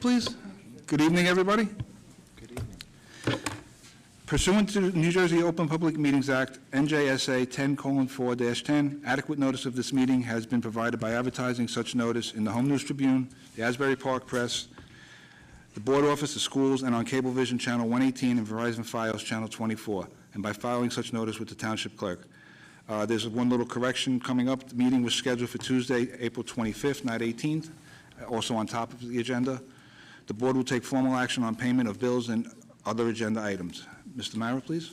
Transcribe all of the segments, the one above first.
Please. Good evening, everybody. Good evening. Pursuant to the New Jersey Open Public Meetings Act, NJSA 10:4-10, adequate notice of this meeting has been provided by advertising such notice in the Home News Tribune, the Asbury Park Press, the Board Office, the schools, and on Cablevision Channel 118 and Verizon Fios Channel 24, and by filing such notice with the Township Clerk. There's one little correction coming up. The meeting was scheduled for Tuesday, April 25th, not 18th, also on top of the agenda. The Board will take formal action on payment of bills and other agenda items. Mr. Mara, please.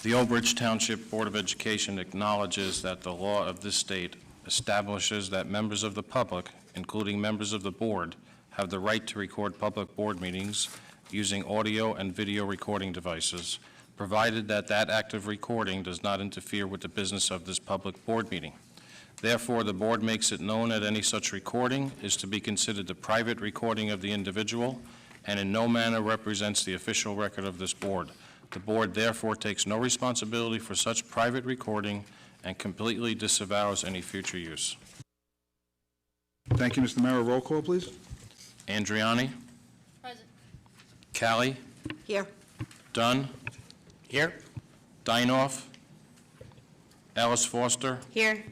The Old Bridge Township Board of Education acknowledges that the law of this state establishes that members of the public, including members of the board, have the right to record public board meetings using audio and video recording devices, provided that that act of recording does not interfere with the business of this public board meeting. Therefore, the board makes it known that any such recording is to be considered the private recording of the individual and in no manner represents the official record of this board. The board therefore takes no responsibility for such private recording and completely disavows any future use. Thank you, Mr. Mara. Roll call, please. Andriani? Present. Callie? Here. Dunn? Here. Dinoff? Ellis Foster? Here.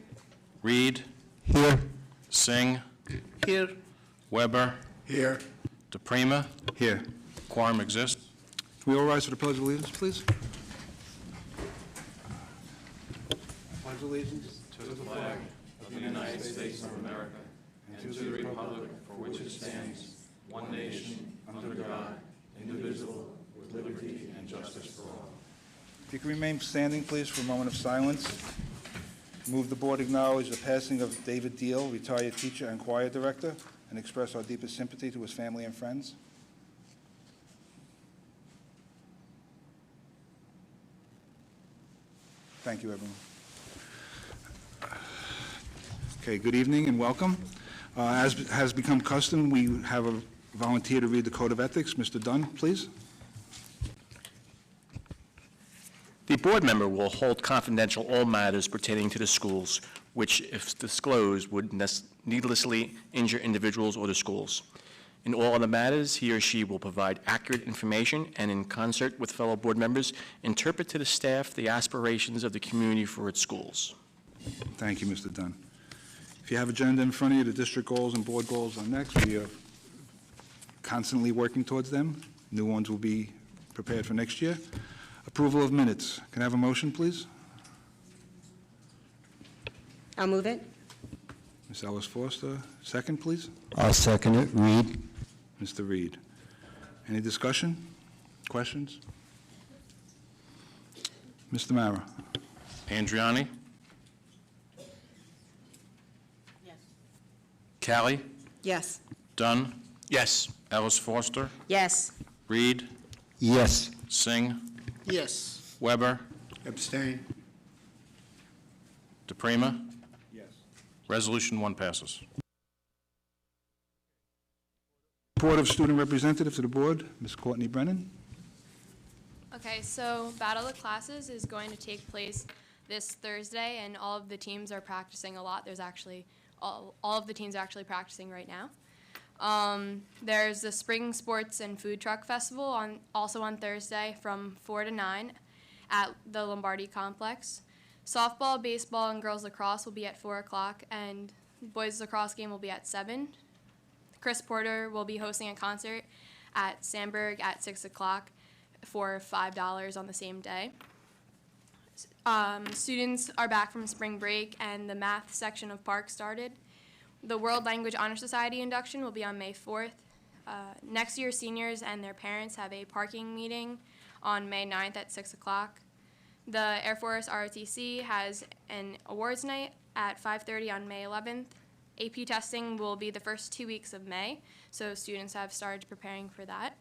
Reed? Here. Singh? Here. Weber? Here. DePrima? Here. Quorum exists. Can we all rise for the Pledge of Allegiance, please? Pledge allegiance To the flag of the United States of America and to the republic for which it stands, one nation, under God, indivisible, with liberty and justice for all. If you can remain standing, please, for a moment of silence. Move the board acknowledge the passing of David Deal, retired teacher and choir director, and express our deepest sympathy to his family and friends. Thank you, everyone. Okay, good evening and welcome. As has become custom, we have a volunteer to read the Code of Ethics. Mr. Dunn, please. The board member will hold confidential all matters pertaining to the schools, which, if disclosed, would needlessly injure individuals or the schools. In all other matters, he or she will provide accurate information and, in concert with fellow board members, interpret to the staff the aspirations of the community for its schools. Thank you, Mr. Dunn. If you have agenda in front of you, the district goals and board goals are next. We are constantly working towards them. New ones will be prepared for next year. Approval of minutes. Can I have a motion, please? I'll move it. Ms. Ellis Foster. Second, please. I'll second it. Reed. Mr. Reed. Any discussion? Questions? Mr. Mara. Andriani? Yes. Callie? Yes. Dunn? Yes. Ellis Foster? Yes. Reed? Yes. Singh? Yes. Weber? Abstain. DePrima? Yes. Resolution 1 passes. Report of student representative to the board, Ms. Courtney Brennan. Okay, so Battle of the Classes is going to take place this Thursday, and all of the teams are practicing a lot. There's actually, all of the teams are actually practicing right now. There's the Spring Sports and Food Truck Festival also on Thursday from 4 to 9 at the Lombardi Complex. Softball, baseball, and girls lacrosse will be at 4 o'clock, and boys lacrosse game will be at 7. Chris Porter will be hosting a concert at Sandburg at 6 o'clock for $5 on the same day. Students are back from spring break, and the math section of Park started. The World Language Honor Society induction will be on May 4th. Next year, seniors and their parents have a parking meeting on May 9th at 6 o'clock. The Air Force ROTC has an awards night at 5:30 on May 11th. AP testing will be the first 2 weeks of May, so students have started preparing for that.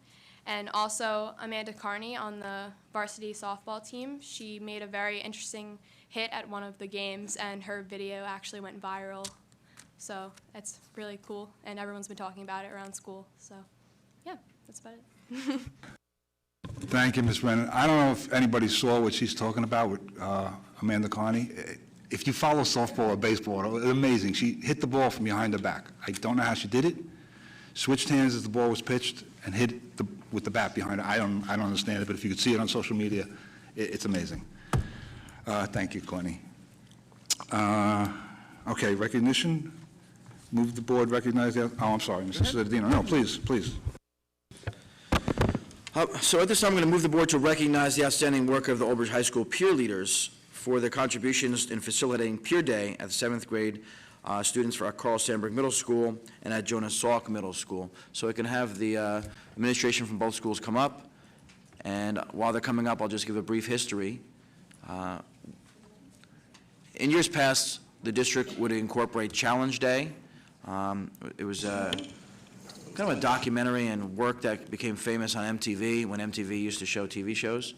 And also, Amanda Carney on the varsity softball team, she made a very interesting hit at one of the games, and her video actually went viral. So it's really cool, and everyone's been talking about it around school. So, yeah, that's about it. Thank you, Ms. Brennan. I don't know if anybody saw what she's talking about with Amanda Carney. if you follow softball or baseball, it was amazing. She hit the ball from behind her back. I don't know how she did it. Switched hands as the ball was pitched and hit it with the bat behind her. I don't understand it, but if you could see it on social media, it's amazing. Thank you, Courtney. Okay, recognition. Move the board recognize the, oh, I'm sorry, Mr. Cittadino. No, please. So at this time, I'm going to move the board to recognize the outstanding work of the Old Bridge High School peer leaders for their contributions in facilitating Peer Day at the 7th grade students for Carl Sandburg Middle School and at Jonas Salk Middle School. So I can have the administration from both schools come up, and while they're coming up, I'll just give a brief history. In years past, the district would incorporate Challenge Day. It was kind of a documentary and work that became famous on MTV when MTV used to show TV shows,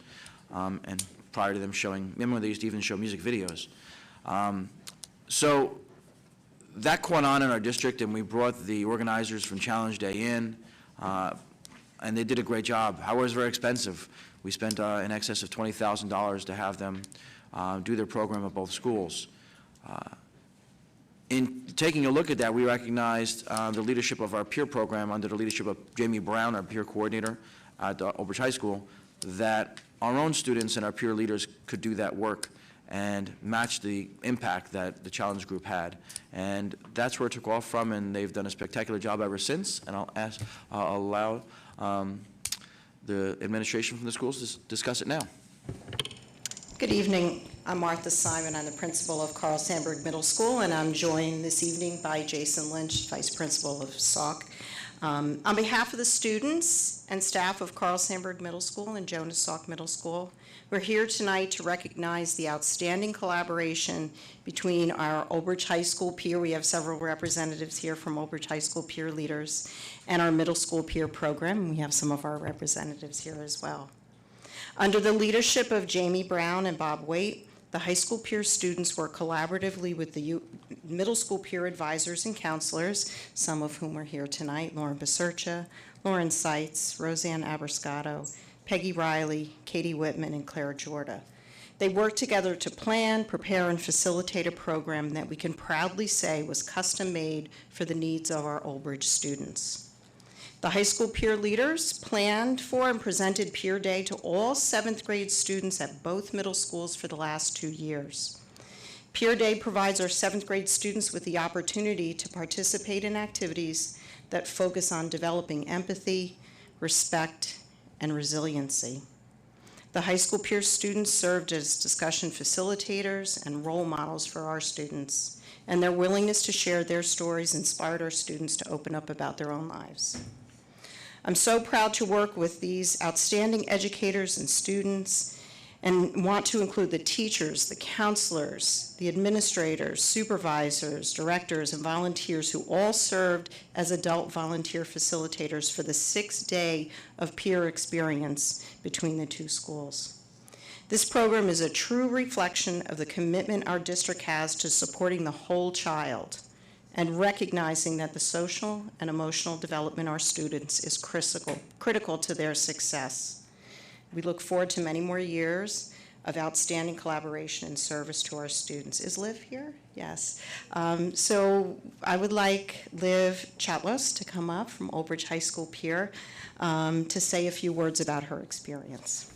and prior to them showing, remember when they used to even show music videos. So that caught on in our district, and we brought the organizers from Challenge Day in, and they did a great job. However, it was very expensive. We spent in excess of $20,000 to have them do their program at both schools. In taking a look at that, we recognized the leadership of our peer program under the leadership of Jamie Brown, our peer coordinator at Old Bridge High School, that our own students and our peer leaders could do that work and match the impact that the challenge group had. And that's where it took off from, and they've done a spectacular job ever since. And I'll allow the administration from the schools to discuss it now. Good evening. I'm Martha Simon. I'm the principal of Carl Sandburg Middle School, and I'm joined this evening by Jason Lynch, vice principal of Sauk. On behalf of the students and staff of Carl Sandburg Middle School and Jonas Salk Middle School, we're here tonight to recognize the outstanding collaboration between our Old Bridge High School peer, we have several representatives here from Old Bridge High School peer leaders, and our middle school peer program, and we have some of our representatives here as well. Under the leadership of Jamie Brown and Bob Waite, the high school peer students work collaboratively with the middle school peer advisors and counselors, some of whom are here tonight: Lauren Basercha, Lauren Seitz, Roseanne Aberscotto, Peggy Riley, Katie Whitman, and Claire Jorda. They work together to plan, prepare, and facilitate a program that we can proudly say was custom-made for the needs of our Old Bridge students. The high school peer leaders planned for and presented Peer Day to all 7th grade students at both middle schools for the last 2 years. Peer Day provides our 7th grade students with the opportunity to participate in activities that focus on developing empathy, respect, and resiliency. The high school peer students served as discussion facilitators and role models for our students, and their willingness to share their stories inspired our students to open up about their own lives. I'm so proud to work with these outstanding educators and students, and want to include the teachers, the counselors, the administrators, supervisors, directors, and volunteers who all served as adult volunteer facilitators for the 6th day of peer experience between the two schools. This program is a true reflection of the commitment our district has to supporting the whole child and recognizing that the social and emotional development of our students is critical to their success. We look forward to many more years of outstanding collaboration and service to our students. Is Liv here? Yes. So I would like Liv Chatlos to come up from Old Bridge High School peer to say a few words about her experience.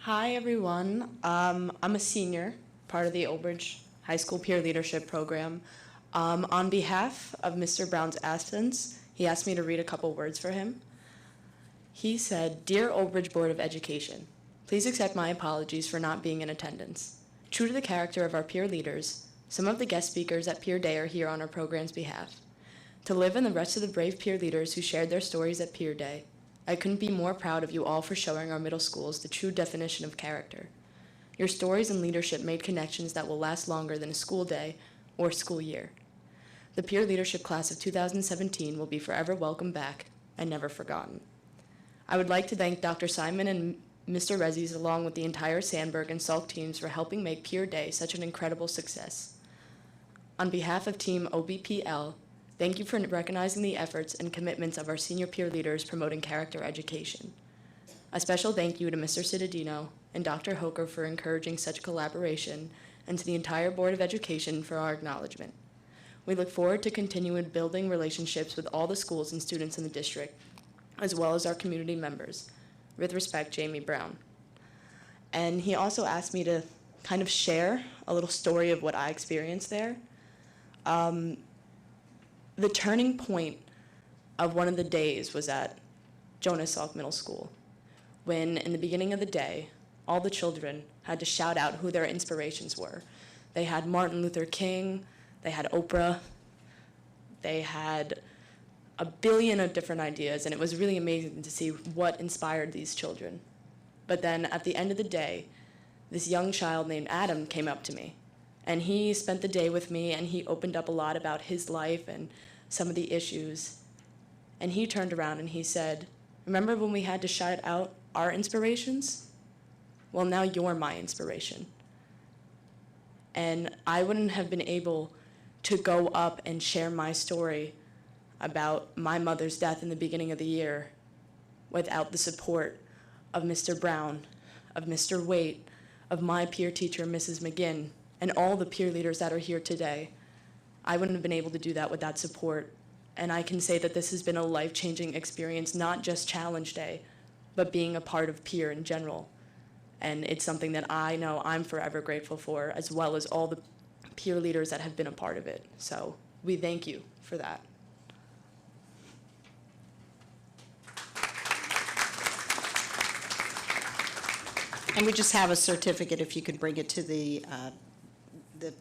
Hi, everyone. I'm a senior, part of the Old Bridge High School Peer Leadership Program. On behalf of Mr. Brown's absence, he asked me to read a couple words for him. He said, "Dear Old Bridge Board of Education, please accept my apologies for not being in attendance. True to the character of our peer leaders, some of the guest speakers at Peer Day are here on our program's behalf. To Liv and the rest of the brave peer leaders who shared their stories at Peer Day, I couldn't be more proud of you all for showing our middle schools the true definition of character. Your stories and leadership made connections that will last longer than a school day or school year. The peer leadership class of 2017 will be forever welcome back and never forgotten. I would like to thank Dr. Simon and Mr. Rezes along with the entire Sandburg and Salk teams for helping make Peer Day such an incredible success. On behalf of Team OBPL, thank you for recognizing the efforts and commitments of our senior peer leaders promoting character education. A special thank you to Mr. Cittadino and Dr. Hoker for encouraging such collaboration, and to the entire Board of Education for our acknowledgement. We look forward to continuing building relationships with all the schools and students in the district, as well as our community members. With respect, Jamie Brown. And he also asked me to kind of share a little story of what I experienced there. The turning point of one of the days was at Jonas Salk Middle School, when in the beginning of the day, all the children had to shout out who their inspirations were. They had Martin Luther King, they had Oprah, they had a billion of different ideas, and it was really amazing to see what inspired these children. But then at the end of the day, this young child named Adam came up to me, and he spent the day with me, and he opened up a lot about his life and some of the issues. And he turned around and he said, "Remember when we had to shout out our inspirations? Well, now you're my inspiration." And I wouldn't have been able to go up and share my story about my mother's death in the beginning of the year without the support of Mr. Brown, of Mr. Waite, of my peer teacher, Mrs. McGinn, and all the peer leaders that are here today. I wouldn't have been able to do that without support. And I can say that this has been a life-changing experience, not just Challenge Day, but being a part of peer in general. And it's something that I know I'm forever grateful for, as well as all the peer leaders that have been a part of it. So we thank you for that. And we just have a certificate, if you could bring it to the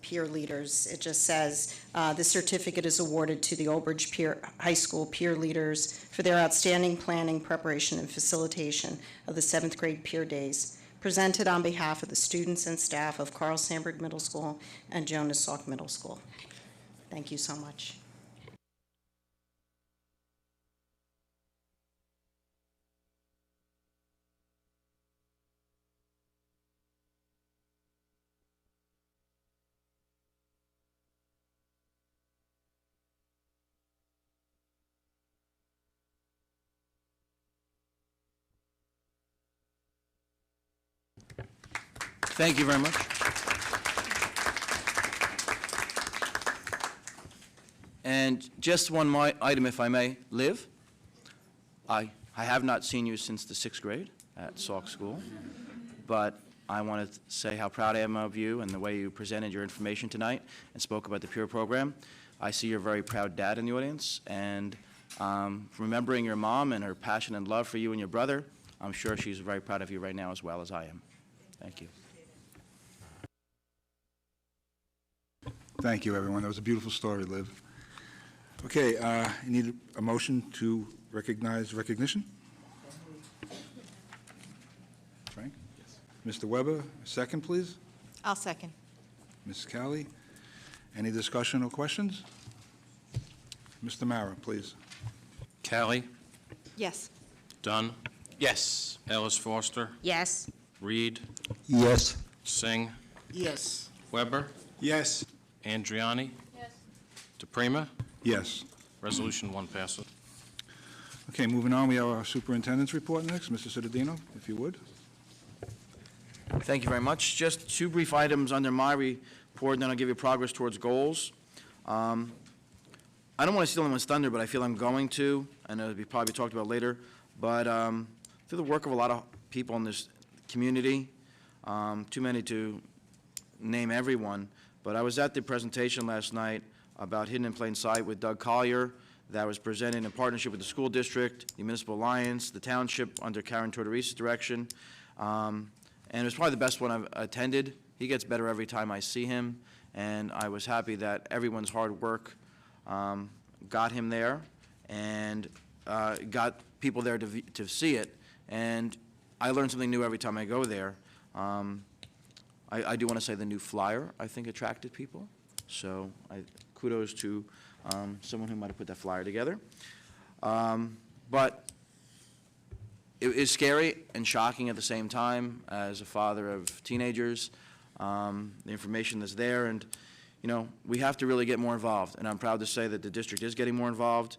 peer leaders. It just says, the certificate is awarded to the Old Bridge High School peer leaders for their outstanding planning, preparation, and facilitation of the 7th grade peer days, presented on behalf of the students and staff of Carl Sandburg Middle School and Jonas Salk Middle School. Thank you so much. Thank you very much. And just one item, if I may. Liv, I have not seen you since the 6th grade at Salk School, but I want to say how proud I am of you and the way you presented your information tonight and spoke about the peer program. I see you're a very proud dad in the audience, and remembering your mom and her passion and love for you and your brother, I'm sure she's very proud of you right now as well as I am. Thank you. Thank you, everyone. That was a beautiful story, Liv. Okay, I need a motion to recognize recognition. Frank? Yes. Mr. Weber, a second, please. I'll second. Mrs. Cowley, any discussion or questions? Mr. Mara, please. Callie, Yes. Dunn, Yes. Ellis Foster, Yes. Reed, Yes. Singh, Yes. Weber, Yes. Andriani. Yes. DePrima. Yes. Resolution 1 passes. Okay, moving on, we have our superintendent's report next. Mr. Cittadino, if you would. Thank you very much. Just two brief items under my report, and then I'll give you progress towards goals. I don't want to steal anyone's thunder, but I feel I'm going to, and it'll be probably talked about later. But through the work of a lot of people in this community, too many to name everyone, but I was at the presentation last night about Hidden in Plain Sight with Doug Collier that was presented in partnership with the school district, the Municipal Alliance, the township under Karen Tortorice's direction. And it was probably the best one I've attended. He gets better every time I see him, and I was happy that everyone's hard work got him there and got people there to see it. And I learn something new every time I go there. I do want to say the new flyer, I think, attracted people. So kudos to someone who might have put that flyer together. But it is scary and shocking at the same time as a father of teenagers, the information that's there. And, you know, we have to really get more involved. And I'm proud to say that the district is getting more involved.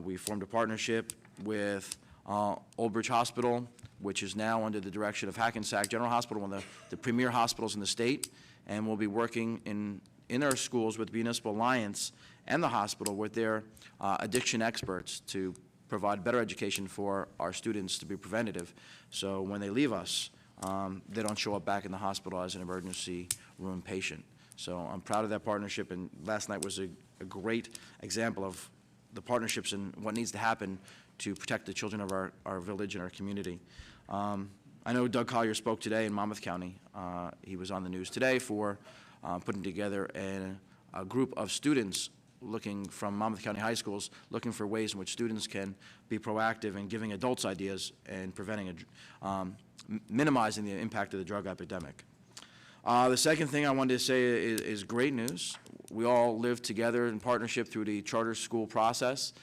We formed a partnership with Old Bridge Hospital, which is now under the direction of Hackensack General Hospital, one of the premier hospitals in the state, and we'll be working in our schools with Municipal Alliance and the hospital with their addiction experts to provide better education for our students to be preventative. So when they leave us, they don't show up back in the hospital as an emergency room patient. So I'm proud of that partnership, and last night was a great example of the partnerships and what needs to happen to protect the children of our village and our community. I know Doug Collier spoke today in Monmouth County. He was on the news today for putting together a group of students looking from Monmouth County high schools, looking for ways in which students can be proactive in giving adults ideas and preventing, minimizing the impact of the drug epidemic. The second thing I wanted to say is great news. We all live together in partnership through the charter school process.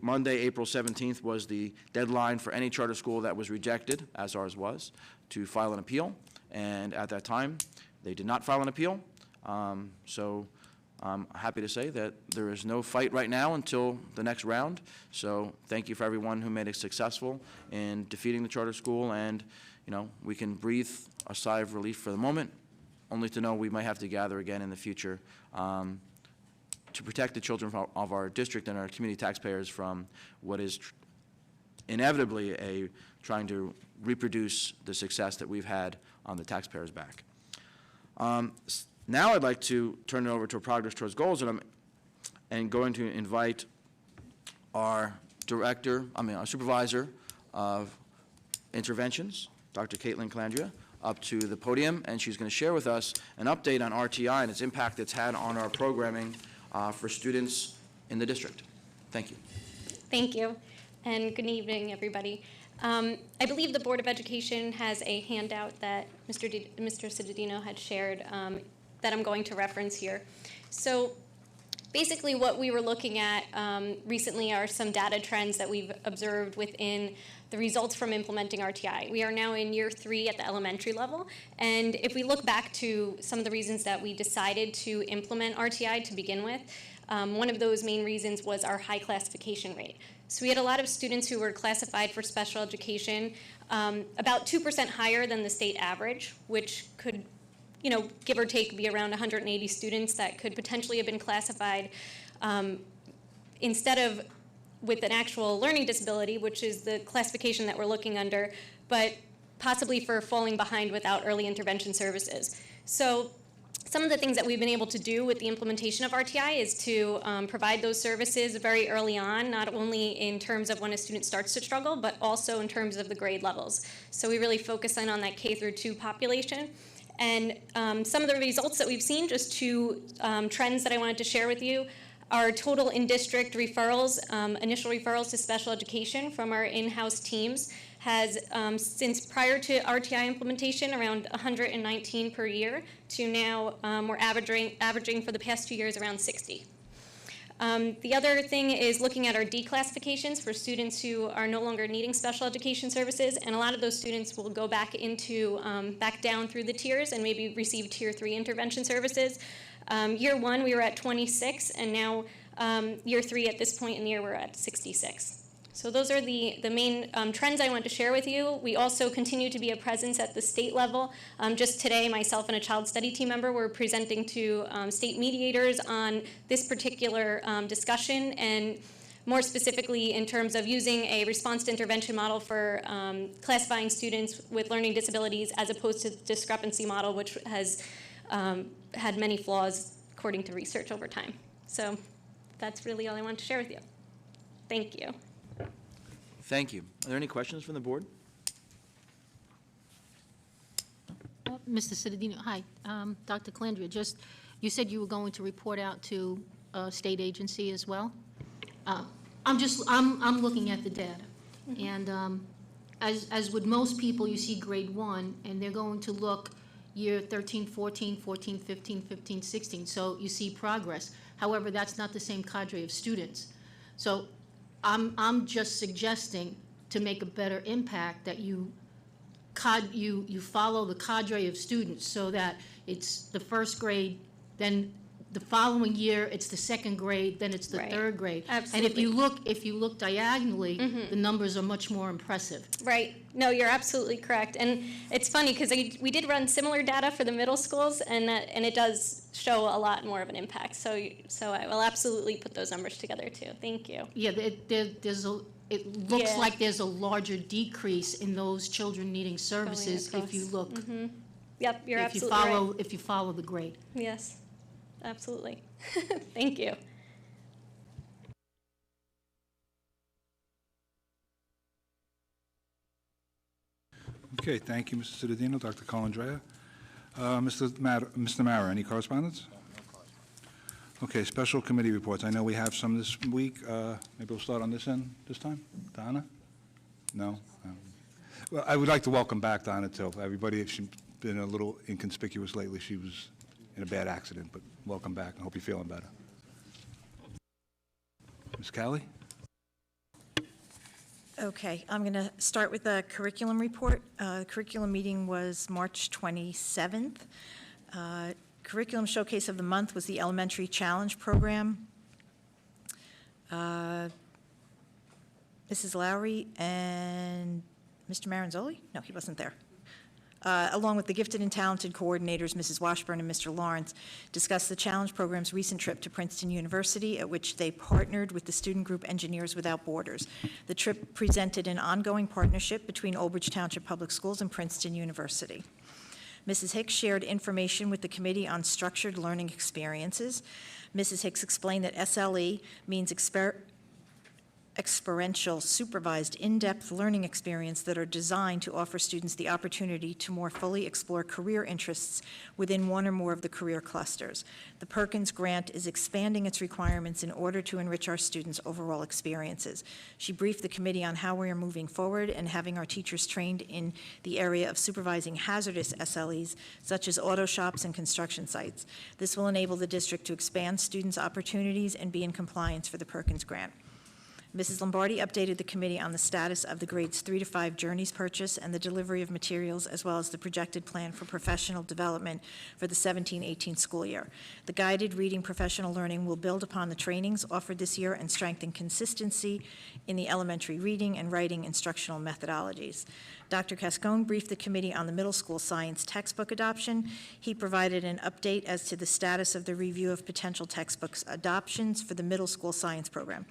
Monday, April 17th was the deadline for any charter school that was rejected, as ours was, to file an appeal. And at that time, they did not file an appeal. So I'm happy to say that there is no fight right now until the next round. So thank you for everyone who made it successful in defeating the charter school. And, we can breathe a sigh of relief for the moment, only to know we might have to gather again in the future to protect the children of our district and our community taxpayers from what is inevitably trying to reproduce the success that we've had on the taxpayers' back. Now I'd like to turn it over to Progress Towards Goals, and I'm going to invite our supervisor of interventions, Dr. Caitlin Calandria, up to the podium, and she's going to share with us an update on RTI and its impact it's had on our programming for students in the district. Thank you. Thank you, and good evening, everybody. I believe the Board of Education has a handout that Mr. Cittadino had shared that I'm going to reference here. So basically what we were looking at recently are some data trends that we've observed within the results from implementing RTI. We are now in year 3 at the elementary level, and if we look back to some of the reasons that we decided to implement RTI to begin with, one of those main reasons was our high classification rate. So we had a lot of students who were classified for special education, about 2% higher than the state average, which could, give or take, be around 180 students that could potentially have been classified instead of with an actual learning disability, which is the classification that we're looking under, but possibly for falling behind without early intervention services. So some of the things that we've been able to do with the implementation of RTI is to provide those services very early on, not only in terms of when a student starts to struggle, but also in terms of the grade levels. So we really focus in on that K through 2 population. And some of the results that we've seen, just 2 trends that I wanted to share with you, our total in-district referrals, initial referrals to special education from our in-house teams has, since prior to RTI implementation, around 119 per year, to now we're averaging for the past 2 years around 60. The other thing is looking at our declassifications for students who are no longer needing special education services, and a lot of those students will go back back down through the tiers and maybe receive Tier 3 intervention services. Year 1, we were at 26, and now year 3 at this point in the year, we're at 66. So those are the main trends I want to share with you. We also continue to be a presence at the state level. Just today, myself and a child study team member were presenting to state mediators on this particular discussion, and more specifically in terms of using a response to intervention model for classifying students with learning disabilities as opposed to the discrepancy model, which has had many flaws according to research over time. So that's really all I want to share with you. Thank you. Thank you. Are there any questions from the board? Mr. Cittadino, hi. Dr. Calandria, you said you were going to report out to a state agency as well? I'm looking at the data. And as with most people, you see grade 1, and they're going to look year 13, 14, 14, 15, 15, 16. So you see progress. However, that's not the same cadre of students. So I'm just suggesting, to make a better impact, that you follow the cadre of students so that it's the first grade, then the following year, it's the second grade, then it's the Right. third grade. And Absolutely. if you look diagonally, the numbers are much more impressive. Right. No, you're absolutely correct. And it's funny because we did run similar data for the middle schools, and it does show a lot more of an impact. So I will absolutely put those numbers together too. Thank you. Yeah, it looks Yeah. like there's a larger decrease in those children needing services if you across. look, Yep, you're if you absolutely right. follow, if you follow the grade. Yes, absolutely. Thank you. Okay, thank you, Mr. Cittadino. Dr. Colandrea. Mr. Mara, any correspondence? Okay, special committee reports. I know we have some this week. Maybe we'll start on this end this time. Donna? No? Well, I would like to welcome back Donna, too. Everybody, she's been a little inconspicuous lately. She was in a bad accident, but welcome back. I hope you're feeling better. Ms. Callie? Okay, I'm going to start with the curriculum report. The curriculum meeting was March 27th. Curriculum showcase of the month was the Elementary Challenge Program. Mrs. Lowry and Mr. Maranzoli? No, he wasn't there. Along with the gifted and talented coordinators, Mrs. Washburn and Mr. Lawrence, discussed the Challenge Program's recent trip to Princeton University, at which they partnered with the student group Engineers Without Borders. The trip presented an ongoing partnership between Old Bridge Township Public Schools and Princeton University. Mrs. Hicks shared information with the committee on structured learning experiences. Mrs. Hicks explained that SLE means experiential, supervised, in-depth learning experience that are designed to offer students the opportunity to more fully explore career interests within one or more of the career clusters. The Perkins Grant is expanding its requirements in order to enrich our students' overall experiences. She briefed the committee on how we are moving forward and having our teachers trained in the area of supervising hazardous SLEs, such as auto shops and construction sites. This will enable the district to expand students' opportunities and be in compliance for the Perkins Grant. Mrs. Lombardi updated the committee on the status of the grades 3 to 5 Journeys purchase and the delivery of materials, as well as the projected plan for professional development for the 17-18 school year. The guided reading professional learning will build upon the trainings offered this year and strengthen consistency in the elementary reading and writing instructional methodologies. Dr. Cascone briefed the committee on the middle school science textbook adoption. He provided an update as to the status of the review of potential textbooks adoptions for the middle school science program.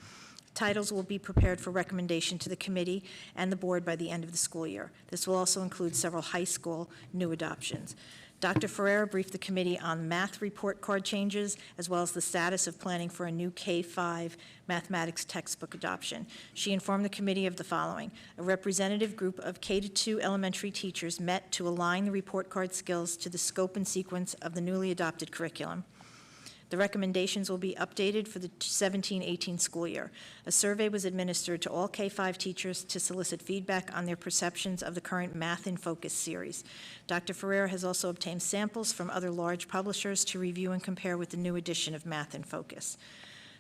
Titles will be prepared for recommendation to the committee and the board by the end of the school year. This will also include several high school new adoptions. Dr. Ferreira briefed the committee on math report card changes, as well as the status of planning for a new K-5 mathematics textbook adoption. She informed the committee of the following. A representative group of K-2 elementary teachers met to align the report card skills to the scope and sequence of the newly adopted curriculum. The recommendations will be updated for the 17-18 school year. A survey was administered to all K-5 teachers to solicit feedback on their perceptions of the current Math in Focus series. Dr. Ferreira has also obtained samples from other large publishers to review and compare with the new edition of Math in Focus.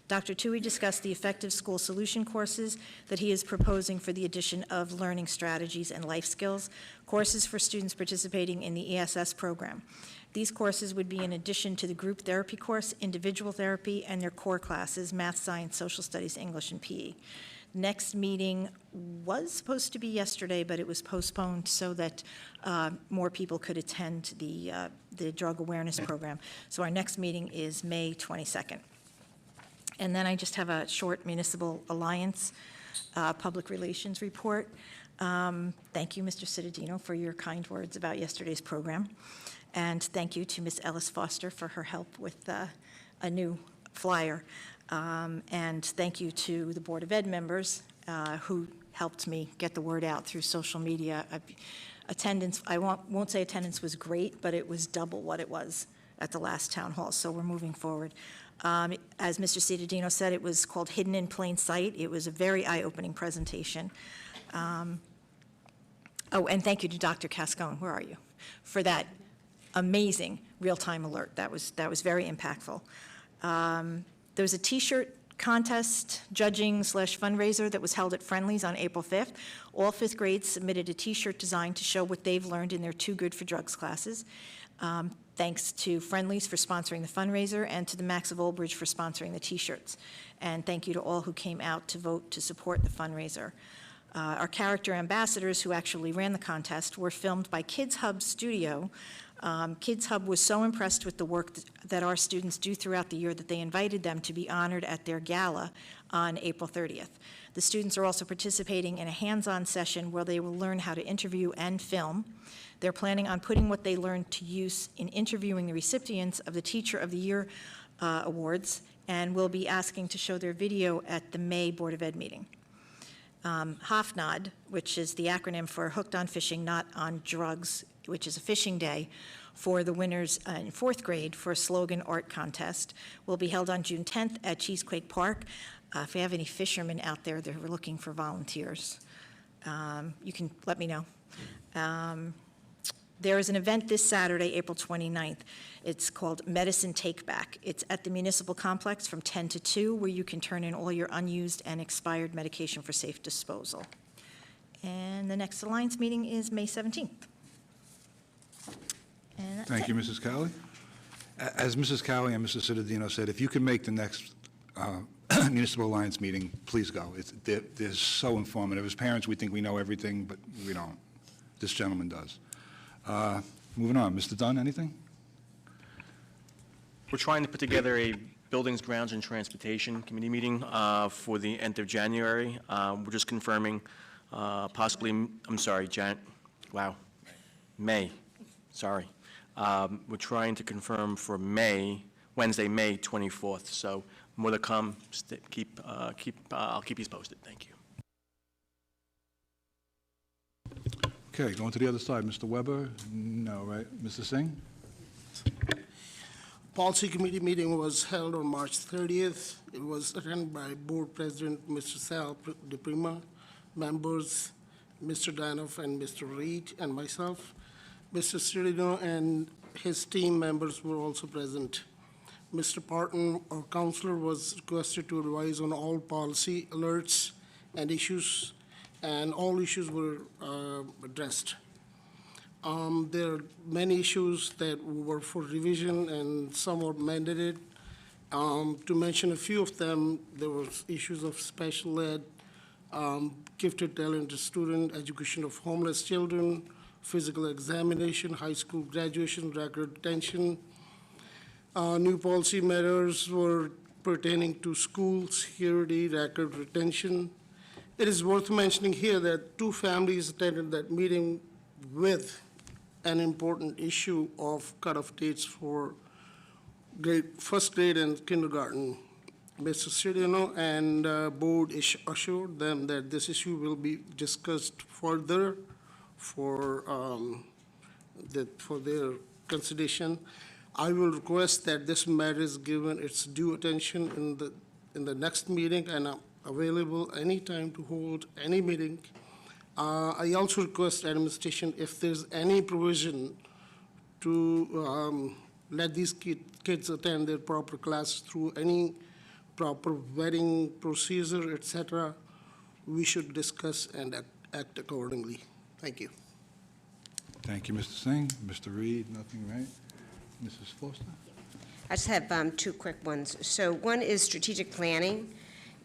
Dr. Tui discussed the effective school solution courses that he is proposing for the addition of learning strategies and life skills, courses for students participating in the ESS program. These courses would be in addition to the group therapy course, individual therapy, and their core classes, math, science, social studies, English, and PE. Next meeting was supposed to be yesterday, but it was postponed so that more people could attend the drug awareness program. So our next meeting is May 22nd. And then I just have a short municipal alliance public relations report. Thank you, Mr. Cittadino, for your kind words about yesterday's program. And thank you to Ms. Ellis Foster for her help with a new flyer. And thank you to the Board of Ed members who helped me get the word out through social media. Attendance, I won't say attendance was great, but it was double what it was at the last town hall, so we're moving forward. As Mr. Cittadino said, it was called Hidden in Plain Sight. It was a very eye-opening presentation. Oh, and thank you to Dr. Cascone, where are you, for that amazing real-time alert. That was very impactful. There was a T-shirt contest, judging / fundraiser that was held at Friendly's on April 5th. All fifth grades submitted a T-shirt design to show what they've learned in their Too Good for Drugs classes. Thanks to Friendly's for sponsoring the fundraiser and to the Max of Old Bridge for sponsoring the T-shirts. And thank you to all who came out to vote to support the fundraiser. Our character ambassadors who actually ran the contest were filmed by Kids Hub Studio. Kids Hub was so impressed with the work that our students do throughout the year that they invited them to be honored at their gala on April 30th. The students are also participating in a hands-on session where they will learn how to interview and film. They're planning on putting what they learned to use in interviewing the recipients of the Teacher of the Year awards, and will be asking to show their video at the May Board of Ed meeting. HOFNOD, which is the acronym for Hooked on Fishing, Not on Drugs, which is a fishing day for the winners in fourth grade for a slogan art contest, will be held on June 10th at Cheesequake Park. If you have any fishermen out there that are looking for volunteers, you can let me know. There is an event this Saturday, April 29th. It's called Medicine Take Back. It's at the Municipal Complex from 10 to 2, where you can turn in all your unused and expired medication for safe disposal. And the next Alliance meeting is May 17th. And that's Thank it. you, Mrs. Cowley. As Mrs. Cowley and Mr. Cittadino said, if you can make the next Municipal Alliance meeting, please go. They're so informative. As parents, we think we know everything, but we don't. This gentleman does. Moving on, Mr. Dunn, anything? We're trying to put together a Buildings, Grounds, and Transportation Committee meeting for the end of January. We're just confirming possibly, I'm sorry, May, sorry. We're trying to confirm for May, Wednesday, May 24th. So more to come. I'll keep you posted. Thank you. Okay, going to the other side. Mr. Weber? No, right? Mr. Singh? Policy Committee meeting was held on March 30th. It was attended by Board President Mr. Sal DePrima, members Mr. Danoff and Mr. Reed, and myself. Mr. Cittadino and his team members were also present. Mr. Parton, our counselor, was requested to advise on all policy alerts and issues, and all issues were addressed. There are many issues that were for revision and some were mandated. To mention a few of them, there was issues of special ed, gifted talented student, education of homeless children, physical examination, high school graduation, record retention. New policy matters were pertaining to school security, record retention. It is worth mentioning here that 2 families attended that meeting with an important issue of cutoff dates for first grade and kindergarten. Mr. Cittadino and board assured them that this issue will be discussed further for their consideration. I will request that this matter is given its due attention in the next meeting, and I'm available anytime to hold any meeting. I also request administration, if there's any provision to let these kids attend their proper classes through any proper vetting procedure, etc., we should discuss and act accordingly. Thank you. Thank you, Mr. Singh. Mr. Reed, nothing, right? Mrs. Foster? I just have 2 quick ones. So one is strategic planning,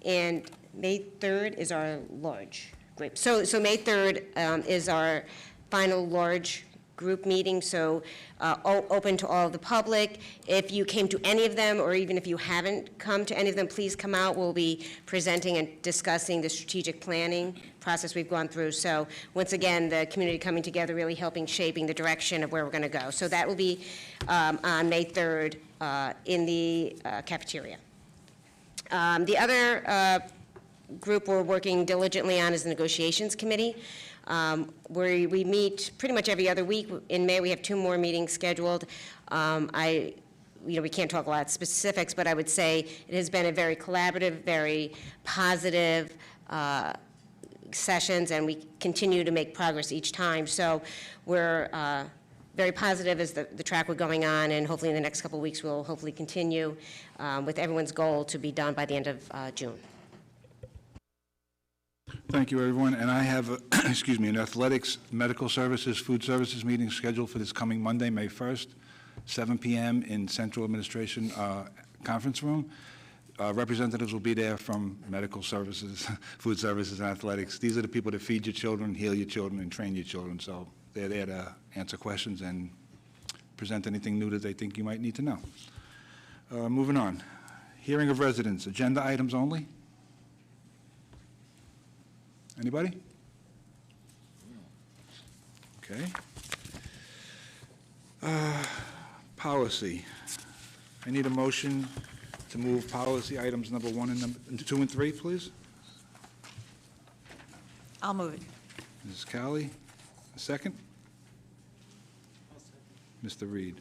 and May 3rd is our large group. So May 3rd is our final large group meeting, so open to all of the public. If you came to any of them, or even if you haven't come to any of them, please come out. We'll be presenting and discussing the strategic planning process we've gone through. So once again, the community coming together, really helping shaping the direction of where we're going to go. So that will be on May 3rd in the cafeteria. The other group we're working diligently on is the negotiations committee. Where we meet pretty much every other week. In May, we have 2 more meetings scheduled. We can't talk a lot of specifics, but I would say it has been a very collaborative, very positive sessions, and we continue to make progress each time. So we're very positive as the track we're going on, and hopefully in the next couple of weeks, we'll hopefully continue with everyone's goal to be done by the end of June. Thank you, everyone. And I have, an athletics, medical services, food services meeting scheduled for this coming Monday, May 1st, 7 p.m. in Central Administration Conference Room. Representatives will be there from medical services, food services, and athletics. These are the people that feed your children, heal your children, and train your children. So they're there to answer questions and present anything new that they think you might need to know. Moving on. Hearing of residents, agenda items only? Anybody? Okay. Policy. I need a motion to move policy items number 1 and 2 and 3, please. I'll move it. Mrs. Cowley, a second? Mr. Reed.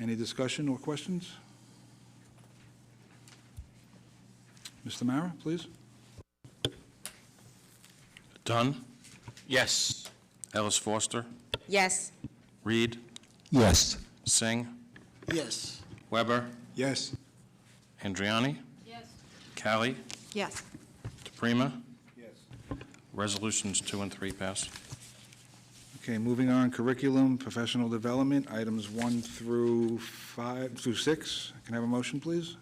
Any discussion or questions? Mr. Mara, please. Dunn, Yes. Ellis Foster, Yes. Reed, Yes. Singh, Yes. Weber, Yes. Andriani, Yes. Callie, Yes. DePrima. Yes. Resolutions 2 and 3 pass. Okay, moving on, curriculum, professional development, items 1 through 6. Can I have a motion, please?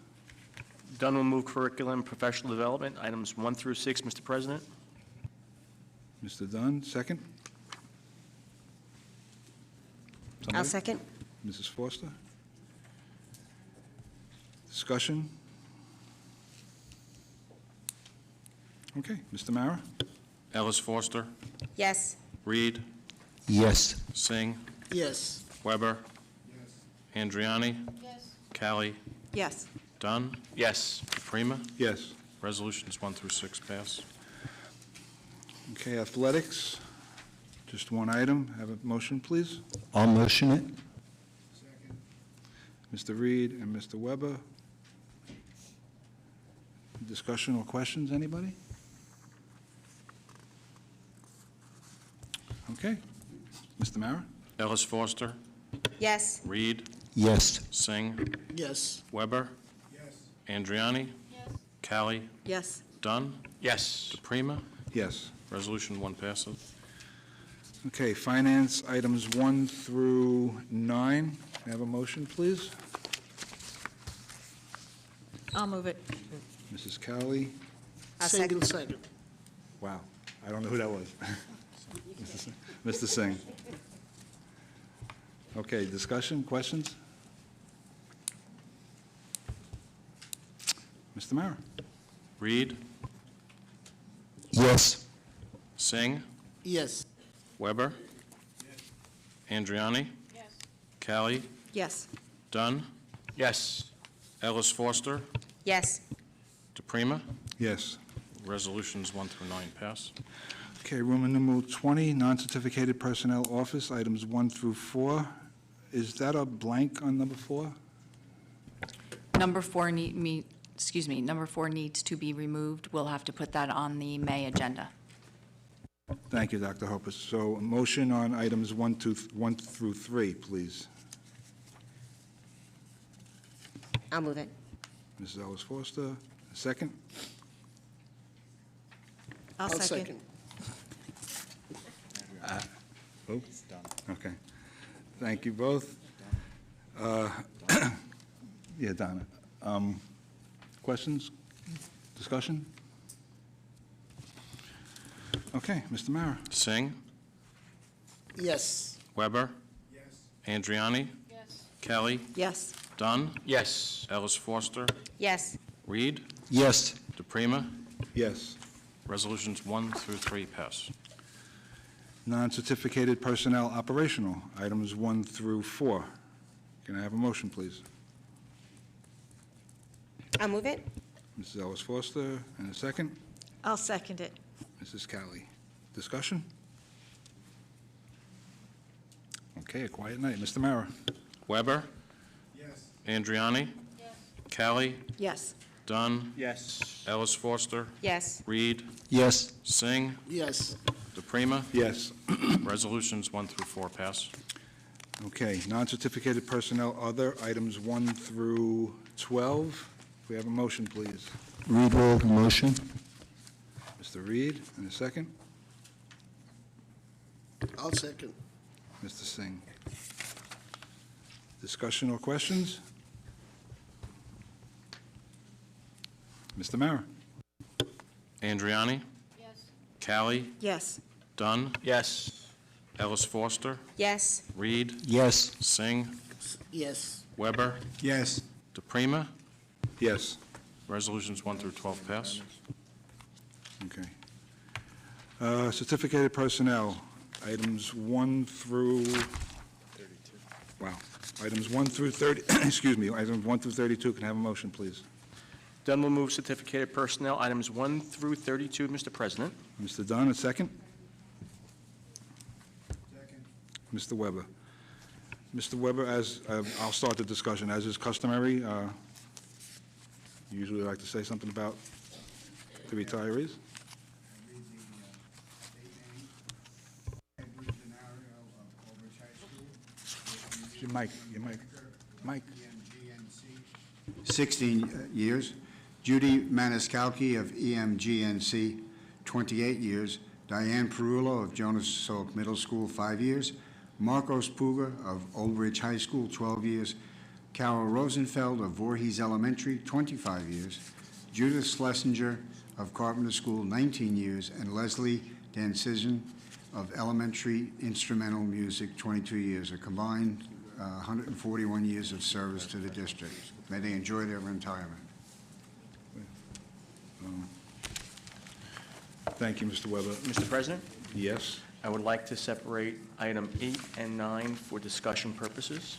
Dunn will move curriculum, professional development, items 1 through 6, Mr. President. Mr. Dunn, second? I'll Somebody? second. Mrs. Foster? Discussion? Okay, Mr. Mara? Ellis Foster, Yes. Reed, Yes. Singh, Yes. Weber, Andriani, Yes. Callie, Yes. Dunn, Yes. DePrima. Yes. Resolutions 1 through 6 pass. Okay, athletics, just one item. Have a motion, please? I'll motion it. Mr. Reed and Mr. Weber. Discussion or questions, anybody? Okay. Mr. Mara? Ellis Foster, Yes. Reed, Yes. Singh, Yes. Weber, Andriani, Yes. Callie, Yes. Dunn, Yes. DePrima. Yes. Resolution 1 passes. Okay, finance, items 1 through 9. Can I have a motion, please? I'll move it. Mrs. Cowley? I'll Single second. second. Wow, I don't know who that was. Mr. Singh. Okay, discussion, questions? Mr. Mara? Reed, Yes. Singh, Yes. Weber, Andriani, Yes. Callie, Yes. Dunn, Yes. Ellis Foster, Yes. DePrima. Yes. Resolutions 1 through 9 pass. Okay, Roman numeral 20, non-certificated personnel office, items 1 through 4. Is that a blank on number 4? Number 4 number 4 needs to be removed. We'll have to put that on the May agenda. Thank you, Dr. Hopus. So a motion on items 1 through 3, please. I'll move it. Mrs. Ellis Foster, a second? I'll second. Oh, okay. Thank you both. Yeah, Donna. Questions? Discussion? Okay, Mr. Mara. Singh, Yes. Weber, Andriani, Yes. Callie, Yes. Dunn, Yes. Ellis Foster, Yes. Reed, Yes. DePrima. Yes. Resolutions 1 through 3 pass. Non-certificated personnel operational, items 1 through 4. Can I have a motion, please? I'll move it. Mrs. Ellis Foster, and a second? I'll second it. Mrs. Cowley. Discussion? Okay, a quiet night. Mr. Mara. Weber, Andriani, Yes. Callie, Yes. Dunn, Yes. Ellis Foster, Yes. Reed, Yes. Singh, Yes. DePrima. Yes. Resolutions 1 through 4 pass. Okay, non-certificated personnel other, items 1 through 12. If we have a motion, please. Reed will motion. Mr. Reed, and a second? I'll second. Mr. Singh. Discussion or questions? Mr. Mara? Andriani? Yes. Callie? Yes. Dunn? Yes. Ellis Foster? Yes. Reed? Yes. Singh? Yes. Weber? Yes. DePrima? Yes. Resolutions 1 through 12 pass. Okay. Certificated personnel, items 1 through... 32. Wow. Items 1 through 30, excuse me, items 1 through 32. Can I have a motion, please? Dunn will move certificated personnel, items 1 through 32, Mr. President. Mr. Dunn, a second? Second. Mr. Weber. Mr. Weber, as, I'll start the discussion. As is customary, you usually like to say something about the retirees? Your mic. Mike. 16 years. Judy Maniscalchi of EMGNC, 28 years. Diane Perullo of Jonas Salk Middle School, 5 years. Marcos Puga of Old Bridge High School, 12 years. Carol Rosenfeld of Voorhees Elementary, 25 years. Judith Schlesinger of Carpenter School, 19 years. And Leslie Dancision of Elementary Instrumental Music, 22 years. A combined 141 years of service to the district. May they enjoy their retirement. Thank you, Mr. Weber. Mr. President, Yes? I would like to separate item 8 and 9 for discussion purposes.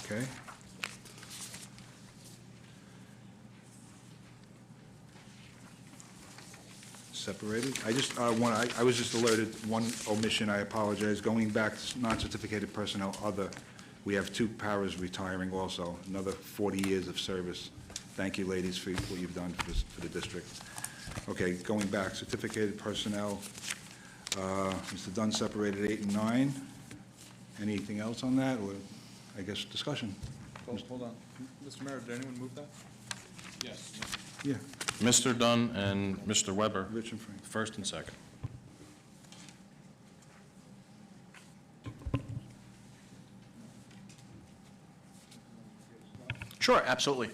Okay. Separated. I was just alerted, one omission, I apologize. Going back, non-certificated personnel, other, we have 2 paras retiring also, another 40 years of service. Thank you, ladies, for what you've done for the district. Okay, going back, certificated personnel, Mr. Dunn separated 8 and 9. Anything else on that, or, I guess, discussion? Hold on. Mr. Mayor, did anyone move that? Yes. Yeah. Mr. Dunn and Mr. Weber, Rich and Frank. first and second. Sure, absolutely.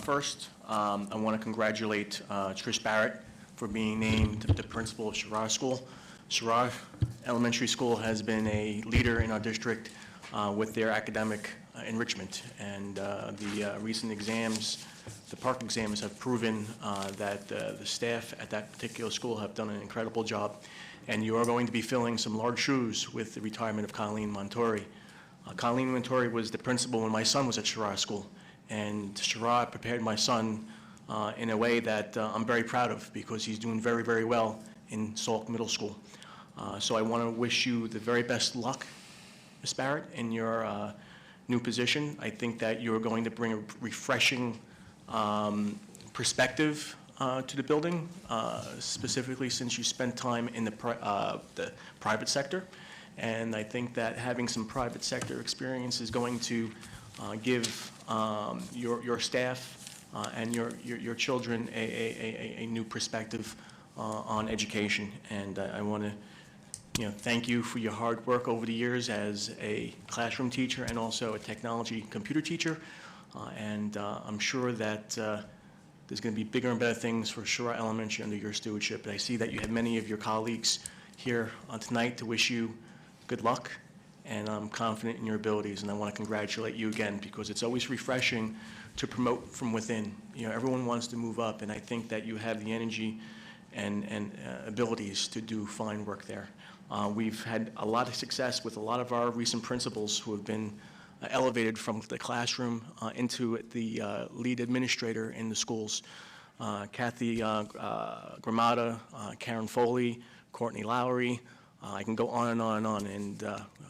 First, I want to congratulate Trish Barrett for being named the principal of Sherrard School. Sherrard Elementary School has been a leader in our district with their academic enrichment, and the recent exams, the PARCC exams, have proven that the staff at that particular school have done an incredible job, and you are going to be filling some large shoes with the retirement of Colleen Montori. Colleen Montori was the principal when my son was at Sherrard School, and Sherrard prepared my son in a way that I'm very proud of, because he's doing very, very well in Salk Middle School. So I want to wish you the very best luck, Ms. Barrett, in your new position. I think that you're going to bring a refreshing perspective to the building, specifically since you spent time in the private sector. And I think that having some private sector experience is going to give your staff and your children a new perspective on education. And I want to thank you for your hard work over the years as a classroom teacher and also a technology computer teacher. And I'm sure that there's going to be bigger and better things for Sherrard Elementary under your stewardship. But I see that you have many of your colleagues here tonight to wish you good luck, and I'm confident in your abilities, and I want to congratulate you again, because it's always refreshing to promote from within. Everyone wants to move up, and I think that you have the energy and abilities to do fine work there. We've had a lot of success with a lot of our recent principals who have been elevated from the classroom into the lead administrator in the schools. Kathy Gramada, Karen Foley, Courtney Lowry. I can go on and on and on, and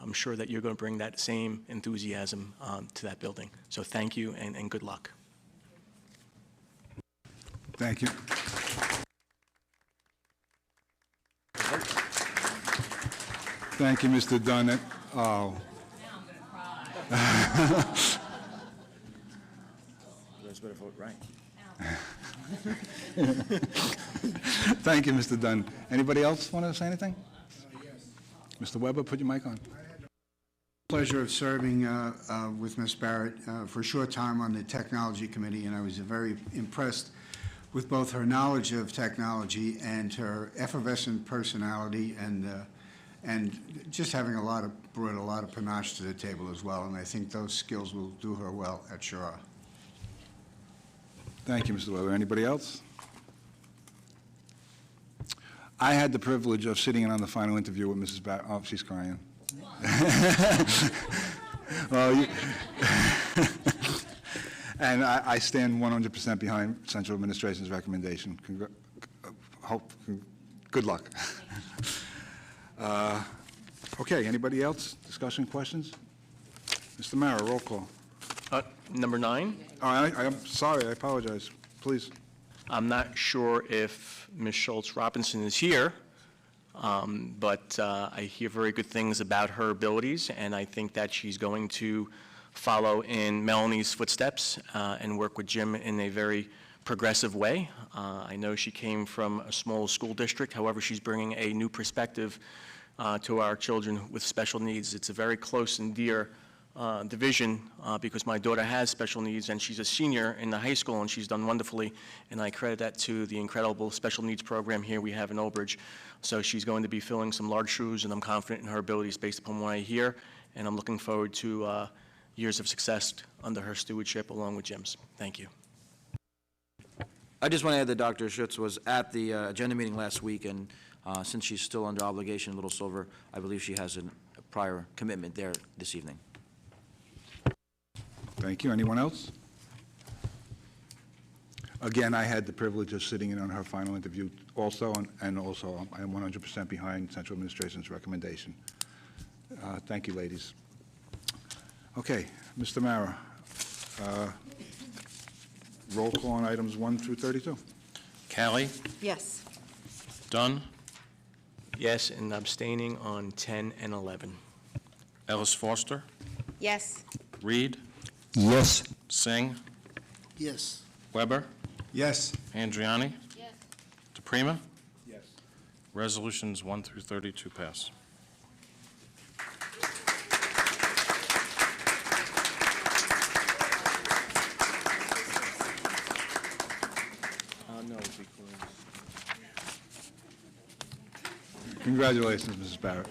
I'm sure that you're going to bring that same enthusiasm to that building. So thank you, and good luck. Thank you. Thank you, Mr. Dunn. Oh. You guys better vote right. Thank you, Mr. Dunn. Anybody else want to say anything? Mr. Weber, put your mic on. pleasure of serving with Ms. Barrett for a short time on the Technology Committee, and I was very impressed with both her knowledge of technology and her effervescent personality, and just having brought a lot of panache to the table as well, and I think those skills will do her well at Shura. Thank you, Mr. Weber. Anybody else? I had the privilege of sitting in on the final interview with Mrs. Barrett. Oh, she's crying. Well, and I stand 100% behind Central Administration's recommendation. Good luck. Okay, anybody else? Discussion, questions? Mr. Mara, roll call. Number 9? Oh, I'm sorry, I apologize. Please. I'm not sure if Ms. Schultz-Robinson is here, but I hear very good things about her abilities, and I think that she's going to follow in Melanie's footsteps and work with Jim in a very progressive way. I know she came from a small school district. However, she's bringing a new perspective to our children with special needs. It's a very close and dear division because my daughter has special needs, and she's a senior in the high school, and she's done wonderfully, and I credit that to the incredible special needs program here we have in Old Bridge. So she's going to be filling some large shoes, and I'm confident in her abilities based upon what I hear, and I'm looking forward to years of success under her stewardship along with Jim's. Thank you. I just want to add that Dr. Schutz was at the agenda meeting last week, and since she's still under obligation in Little Silver, I believe she has a prior commitment there this evening. Thank you. Anyone else? Again, I had the privilege of sitting in on her final interview also, and also I am 100% behind Central Administration's recommendation. Thank you, ladies. Okay, Mr. Mara, roll call on items 1 through 32. Callie, Yes. Dunn, Yes, and abstaining on 10 and 11. Ellis Foster, Yes. Reed, Yes. Singh, Yes. Weber, Yes. Andriani, Yes. DePrima. Yes. Resolutions 1 through 32 pass. No, Congratulations, Mrs. Barrett.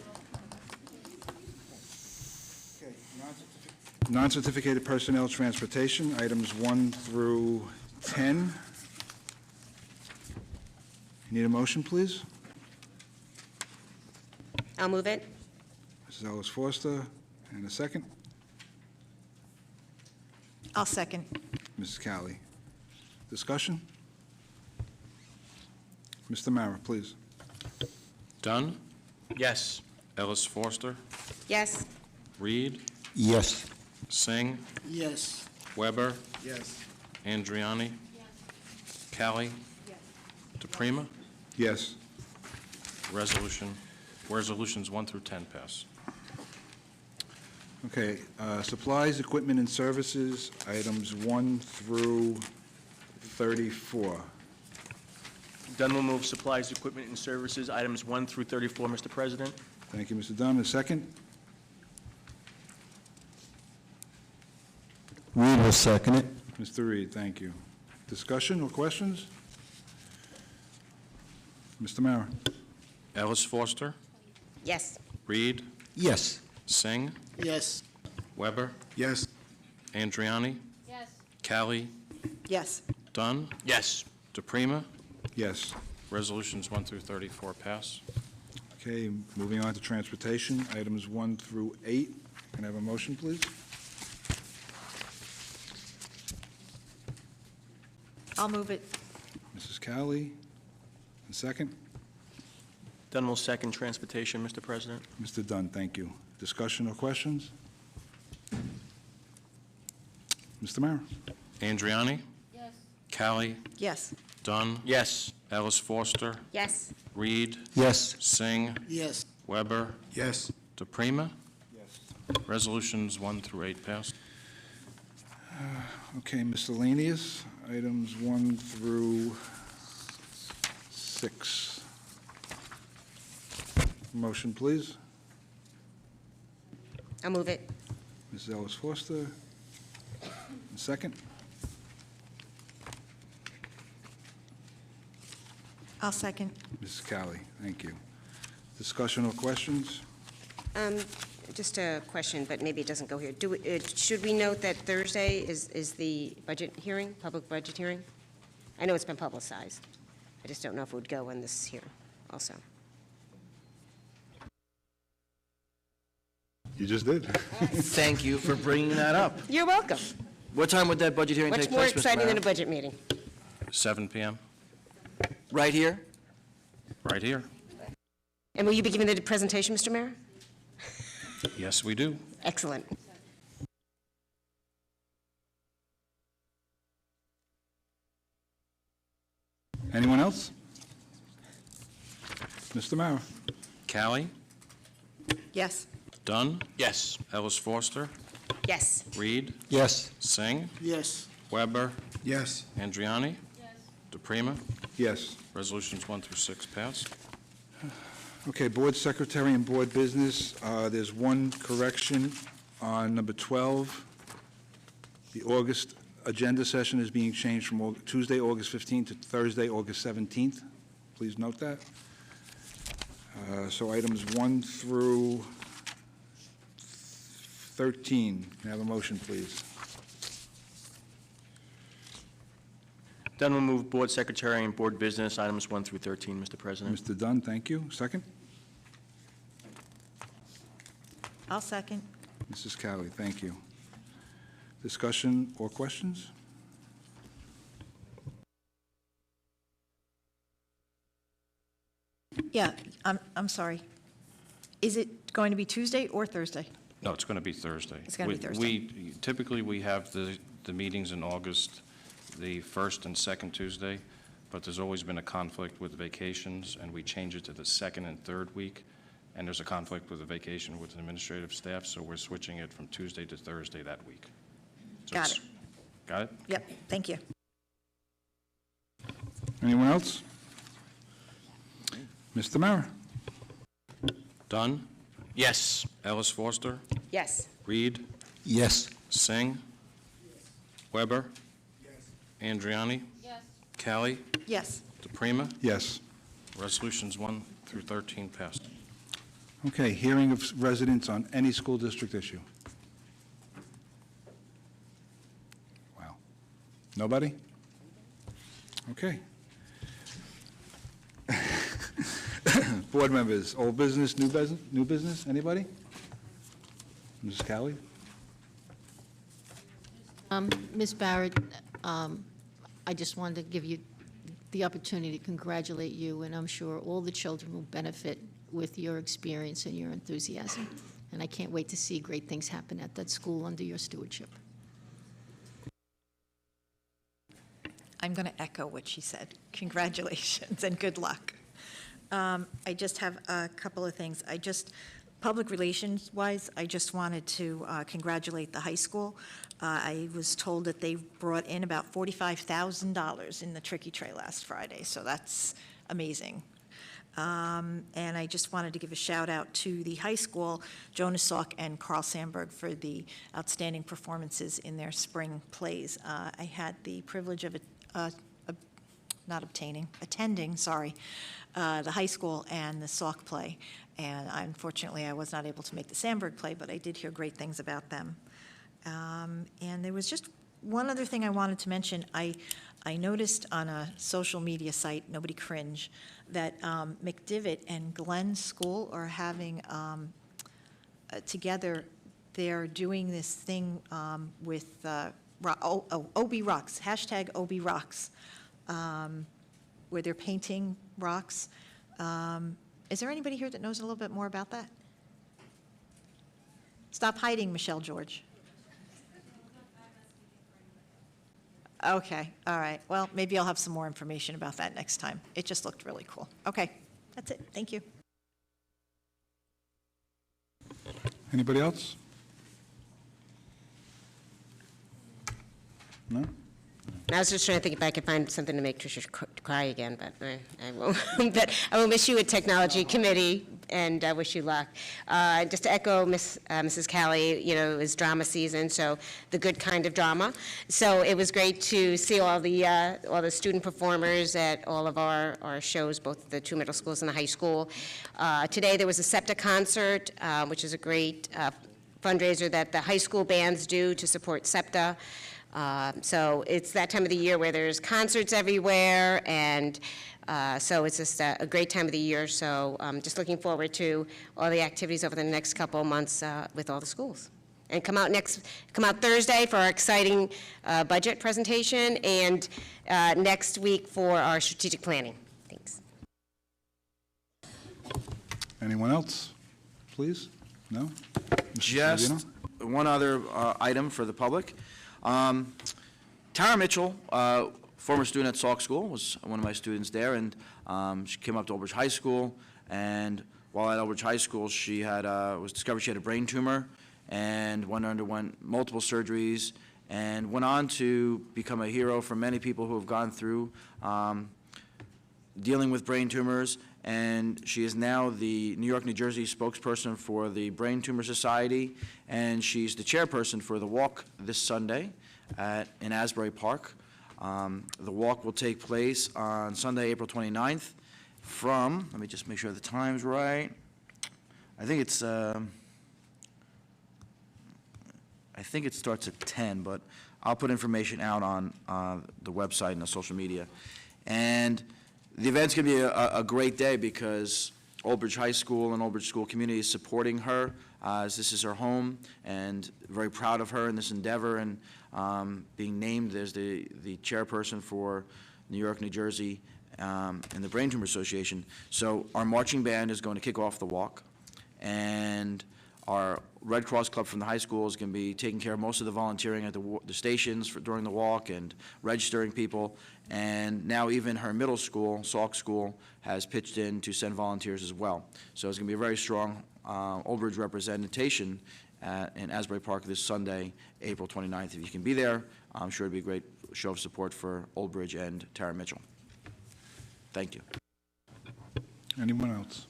Non-certificated personnel transportation, items 1 through 10. Need a motion, please? I'll move it. Mrs. Ellis Foster, and a second. I'll second. Mrs. Cowley. Discussion? Mr. Mara, please. Dunn, Yes. Ellis Foster, Yes. Reed, Yes. Singh, Yes. Weber, Yes. Andriani, Callie, DePrima. Yes. Resolutions 1 through 10 pass. Okay, supplies, equipment, and services, items 1 through 34. Dunn will move supplies, equipment, and services, items 1 through 34, Mr. President. Thank you, Mr. Dunn. A second? Reed will second it. Mr. Reed, thank you. Discussion or questions? Mr. Mara? Ellis Foster, Yes. Reed, Yes. Singh, Yes. Weber, Yes. Andriani, Yes. Callie, Yes. Dunn, Yes. DePrima. Yes. Resolutions 1 through 34 pass. Okay, moving on to transportation, items 1 through 8. Can I have a motion, please? I'll move it. Mrs. Cowley, a second. Dunn will second transportation, Mr. President. Mr. Dunn, thank you. Discussion or questions? Mr. Mara? Andriani, Yes. Callie, Yes. Dunn, Yes. Ellis Foster, Yes. Reed, Yes. Singh, Yes. Weber, Yes. DePrima. Resolutions 1 through 8 pass. Okay, miscellaneous, items 1 through 6. Motion, please. I'll move it. Mrs. Ellis Foster. Second? I'll second. Mrs. Cowley, thank you. Discussion or questions? Just a question, but maybe it doesn't go here. Should we note that Thursday is the budget hearing, public budget hearing? I know it's been publicized. I just don't know if it would go in this here also. You just did. Thank you for bringing that up. You're welcome. What time would that budget hearing take Much place, more Mr. exciting than Mayor? a budget meeting. 7 PM, Right here? right here. And will you be giving the presentation, Mr. Mayor? Yes, we do. Excellent. Anyone else? Mr. Mara? Callie, Yes. Dunn, Yes. Ellis Foster, Yes. Reed, Yes. Singh, Yes. Weber, Yes. Andriani. DePrima. Yes. Resolutions 1 through 6 pass. Okay, Board Secretary and Board Business, there's one correction on number 12. The August agenda session is being changed from Tuesday, August 15th to Thursday, August 17th. Please note that. So items 1 through 13. Can I have a motion, please? Then we'll move Board Secretary and Board Business, items 1 through 13, Mr. President. Mr. Dunn, thank you. Second? I'll second. Mrs. Cowley, thank you. Discussion or questions? Yeah, I'm sorry. Is it going to be Tuesday or Thursday? No, it's going to be Thursday. It's gonna be Thursday. Typically, we have the meetings in August, the first and second Tuesday, but there's always been a conflict with vacations, and we change it to the second and third week, and there's a conflict with the vacation with the administrative staff, so we're switching it from Tuesday to Thursday that week. So Got it's- it. Got it? Yep, thank you. Anyone else? Mr. Mara? Dunn, Yes. Ellis Foster, Yes. Reed, Yes. Singh, Weber, Andriani. Callie, Yes. DePrima. Yes. Resolutions 1 through 13 passed. Okay, hearing of residents on any school district issue. Wow. Nobody? Okay. Board members, old business, new business, anybody? Mrs. Cowley? Ms. Barrett, I just wanted to give you the opportunity to congratulate you, and I'm sure all the children will benefit with your experience and your enthusiasm. And I can't wait to see great things happen at that school under your stewardship. I'm going to echo what she said. Congratulations and good luck. I just have a couple of things. Public relations-wise, I just wanted to congratulate the high school. I was told that they brought in about $45,000 in the Tricky Tray last Friday, so that's amazing. And I just wanted to give a shout-out to the high school, Jonas Salk and Carl Sandburg, for the outstanding performances in their spring plays. I had the privilege of attending, the high school and the Salk play, and unfortunately, I was not able to make the Sandburg play, but I did hear great things about them. And there was just one other thing I wanted to mention. I noticed on a social media site, Nobody Cringe, that McDivitt and Glenn School are having, together, they're doing this thing with OB Rocks, hashtag OB Rocks, where they're painting rocks. Is there anybody here that knows a little bit more about that? Stop hiding, Michelle George. Okay, all right. Well, maybe I'll have some more information about that next time. It just looked really cool. Okay, that's it. Thank you. Anybody else? No? I was just trying to think if I could find something to make Tricia cry again, but I won't. But I will miss you at Technology Committee and wish you luck. Just to echo Mrs. Callie, you know, it was drama season, so the good kind of drama. So it was great to see all the student performers at all of our shows, both the two middle schools and the high school. Today there was a SEPTA concert, which is a great fundraiser that the high school bands do to support SEPTA. So it's that time of the year where there's concerts everywhere, and so it's just a great time of the year. So just looking forward to all the activities over the next couple of months with all the schools. And come out Thursday for our exciting budget presentation, and next week for our strategic planning. Thanks. Anyone else, please? No? Mr. Just Savino? one other item for the public. Tara Mitchell, former student at Sauk School, was one of my students there, and she came up to Old Bridge High School, and while at Old Bridge High School, she had was discovered she had a brain tumor, and underwent multiple surgeries, and went on to become a hero for many people who have gone through dealing with brain tumors. And she is now the New York, New Jersey spokesperson for the Brain Tumor Society, and she's the chairperson for the walk this Sunday in Asbury Park. The walk will take place on Sunday, April 29th from, let me just make sure the time's right. I think it starts at 10, but I'll put information out on the website and the social media. And the event's going to be a great day because Old Bridge High School and Old Bridge School community is supporting her as this is her home, and very proud of her in this endeavor, and being named as the chairperson for New York, New Jersey, and the Brain Tumor Association. So our marching band is going to kick off the walk, and our Red Cross Club from the high school is going to be taking care of most of the volunteering at the stations during the walk and registering people. And now even her middle school, Sauk School, has pitched in to send volunteers as well. So it's going to be a very strong Old Bridge representation in Asbury Park this Sunday, April 29th. If you can be there, I'm sure it'd be a great show of support for Old Bridge and Tara Mitchell. Thank you. Anyone else?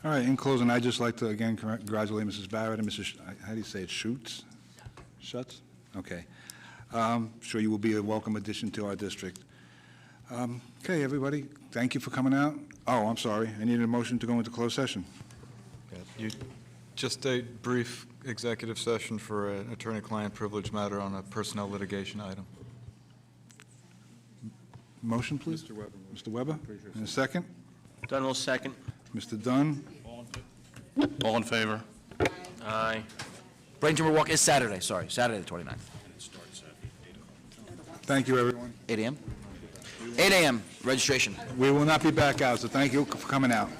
All right, in closing, I'd just like to, again, congratulate Mrs. Barrett and Mrs., how do you say it, Schutz? Okay. Sure you will be a welcome addition to our district. Okay, everybody, thank you for coming out. Oh, I'm sorry, I needed a motion to go into closed session. Just a brief executive session for an attorney-client privilege matter on a personnel litigation item. Motion, please? Mr. Weber. Mr. Weber, and a second? Dunn will second. Mr. Dunn? All in favor? Aye. Brain Tumor Walk is Saturday, sorry, Saturday the 29th. Thank you, everyone. 8 a.m.? 8 a.m. registration. We will not be back out, so thank you for coming out.